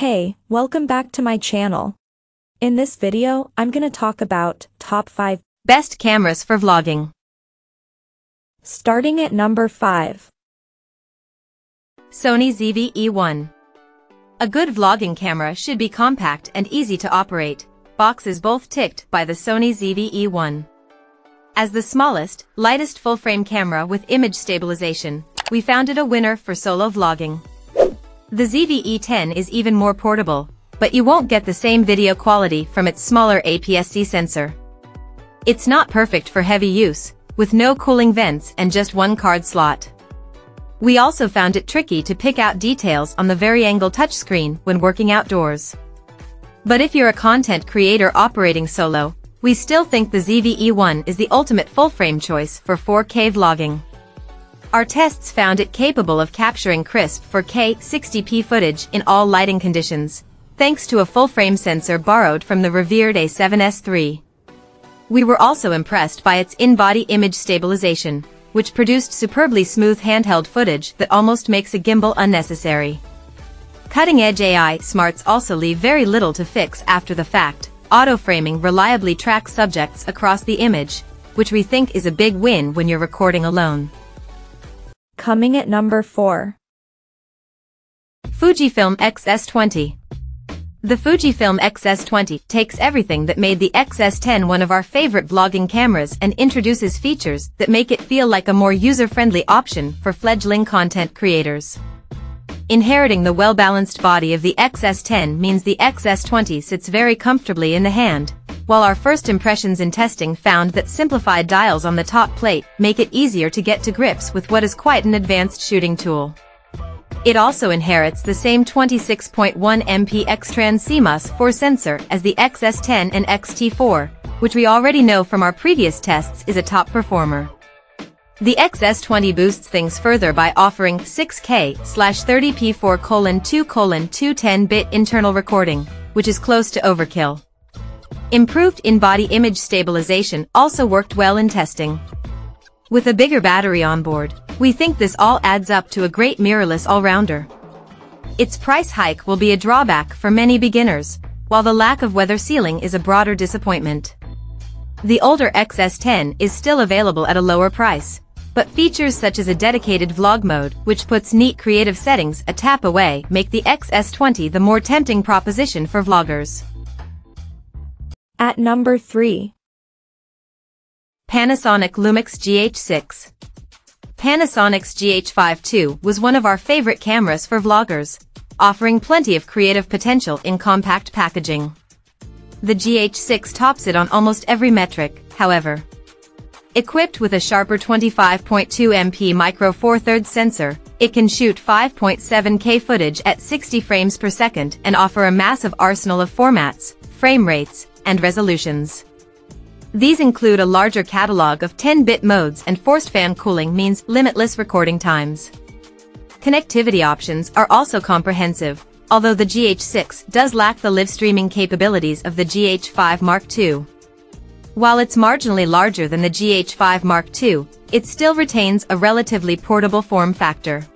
Hey, welcome back to my channel. In this video, I'm gonna talk about top 5 best cameras for vlogging. Starting at number 5. Sony ZV-E1. A good vlogging camera should be compact and easy to operate, boxes both ticked by the Sony ZV-E1. As the smallest, lightest full-frame camera with image stabilization, we found it a winner for solo vlogging. The ZV-E10 is even more portable, but you won't get the same video quality from its smaller APS-C sensor. It's not perfect for heavy use, with no cooling vents and just one card slot. We also found it tricky to pick out details on the vari-angle touchscreen when working outdoors. But if you're a content creator operating solo, we still think the ZV-E1 is the ultimate full-frame choice for 4K vlogging. Our tests found it capable of capturing crisp 4K 60p footage in all lighting conditions, thanks to a full-frame sensor borrowed from the revered A7S III. We were also impressed by its in-body image stabilization, which produced superbly smooth handheld footage that almost makes a gimbal unnecessary. Cutting-edge AI smarts also leave very little to fix after the fact. Auto-framing reliably tracks subjects across the image, which we think is a big win when you're recording alone. Coming at number 4. Fujifilm X-S20. The Fujifilm X-S20 takes everything that made the X-S10 one of our favorite vlogging cameras and introduces features that make it feel like a more user-friendly option for fledgling content creators. Inheriting the well-balanced body of the X-S10 means the X-S20 sits very comfortably in the hand, while our first impressions in testing found that simplified dials on the top plate make it easier to get to grips with what is quite an advanced shooting tool. It also inherits the same 26.1 MP X-Trans CMOS 4 sensor as the X-S10 and X-T4, which we already know from our previous tests is a top performer. The X-S20 boosts things further by offering 6K/30p 4:2:2 10-bit internal recording, which is close to overkill. Improved in-body image stabilization also worked well in testing. With a bigger battery on board, we think this all adds up to a great mirrorless all-rounder. Its price hike will be a drawback for many beginners, while the lack of weather sealing is a broader disappointment. The older X-S10 is still available at a lower price, but features such as a dedicated vlog mode, which puts neat creative settings a tap away, make the X-S20 the more tempting proposition for vloggers. At number 3. Panasonic Lumix GH6. Panasonic's GH5 II was one of our favorite cameras for vloggers, offering plenty of creative potential in compact packaging. The GH6 tops it on almost every metric, however. Equipped with a sharper 25.2 MP micro four thirds sensor, it can shoot 5.7K footage at 60 frames per second and offer a massive arsenal of formats, frame rates, and resolutions. These include a larger catalog of 10-bit modes, and forced fan cooling means limitless recording times. Connectivity options are also comprehensive, although the GH6 does lack the live streaming capabilities of the GH5 Mark II. While it's marginally larger than the GH5 Mark II, it still retains a relatively portable form factor.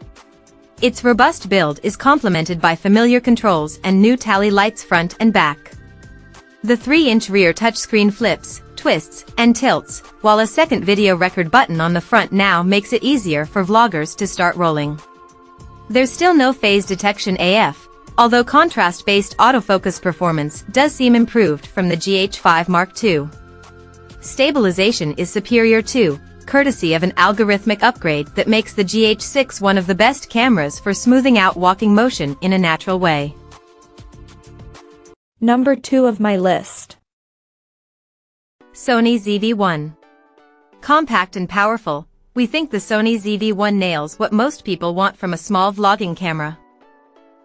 Its robust build is complemented by familiar controls and new tally lights front and back. The 3-inch rear touchscreen flips, twists, and tilts, while a second video record button on the front now makes it easier for vloggers to start rolling. There's still no phase detection AF, although contrast-based autofocus performance does seem improved from the GH5 Mark II. Stabilization is superior too, courtesy of an algorithmic upgrade that makes the GH6 one of the best cameras for smoothing out walking motion in a natural way. Number 2 of my list. Sony ZV-1. Compact and powerful, we think the Sony ZV-1 nails what most people want from a small vlogging camera.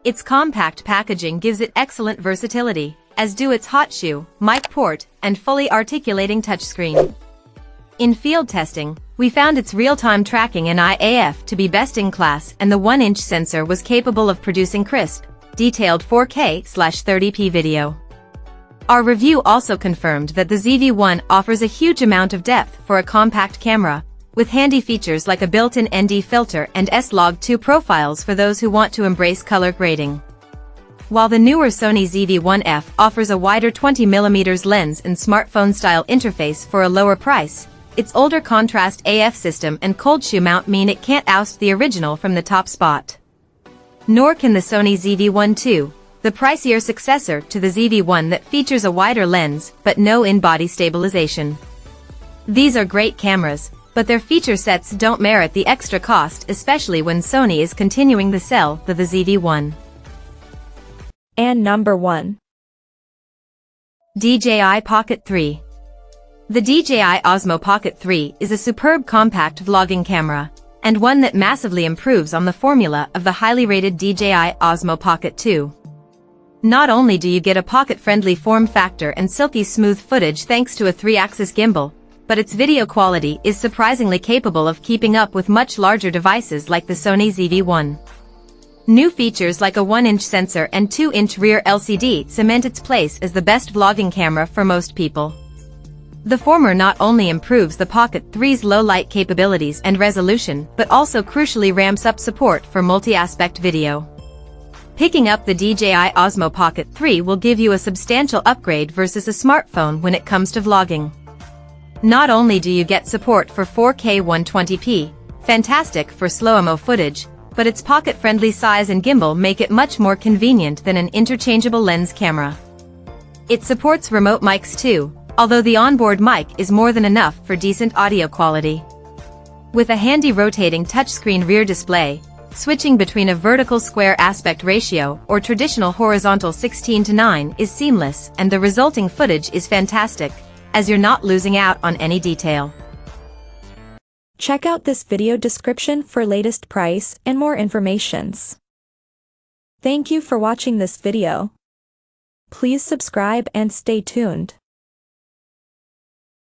Its compact packaging gives it excellent versatility, as do its hot shoe, mic port, and fully articulating touchscreen. In field testing, we found its real-time tracking and IAF to be best in class, and the 1-inch sensor was capable of producing crisp, detailed 4K/30p video. Our review also confirmed that the ZV-1 offers a huge amount of depth for a compact camera, with handy features like a built-in ND filter and S-Log2 profiles for those who want to embrace color grading. While the newer Sony ZV-1F offers a wider 20mm lens and smartphone-style interface for a lower price, its older contrast AF system and cold shoe mount mean it can't oust the original from the top spot. Nor can the Sony ZV-1 II, the pricier successor to the ZV-1 that features a wider lens but no in-body stabilization. These are great cameras, but their feature sets don't merit the extra cost, especially when Sony is continuing to sell the ZV-1. And number 1. DJI Pocket 3. The DJI Osmo Pocket 3 is a superb compact vlogging camera, and one that massively improves on the formula of the highly rated DJI Osmo Pocket 2. Not only do you get a pocket-friendly form factor and silky smooth footage thanks to a 3-axis gimbal, but its video quality is surprisingly capable of keeping up with much larger devices like the Sony ZV-1. New features like a 1-inch sensor and 2-inch rear LCD cement its place as the best vlogging camera for most people. The former not only improves the Pocket 3's low-light capabilities and resolution but also crucially ramps up support for multi-aspect video. Picking up the DJI Osmo Pocket 3 will give you a substantial upgrade versus a smartphone when it comes to vlogging. Not only do you get support for 4K 120p, fantastic for slow-mo footage, but its pocket-friendly size and gimbal make it much more convenient than an interchangeable lens camera. It supports remote mics too, although the onboard mic is more than enough for decent audio quality. With a handy rotating touchscreen rear display, switching between a vertical square aspect ratio or traditional horizontal 16:9 is seamless, and the resulting footage is fantastic, as you're not losing out on any detail. Check out this video description for latest price and more informations. Thank you for watching this video. Please subscribe and stay tuned.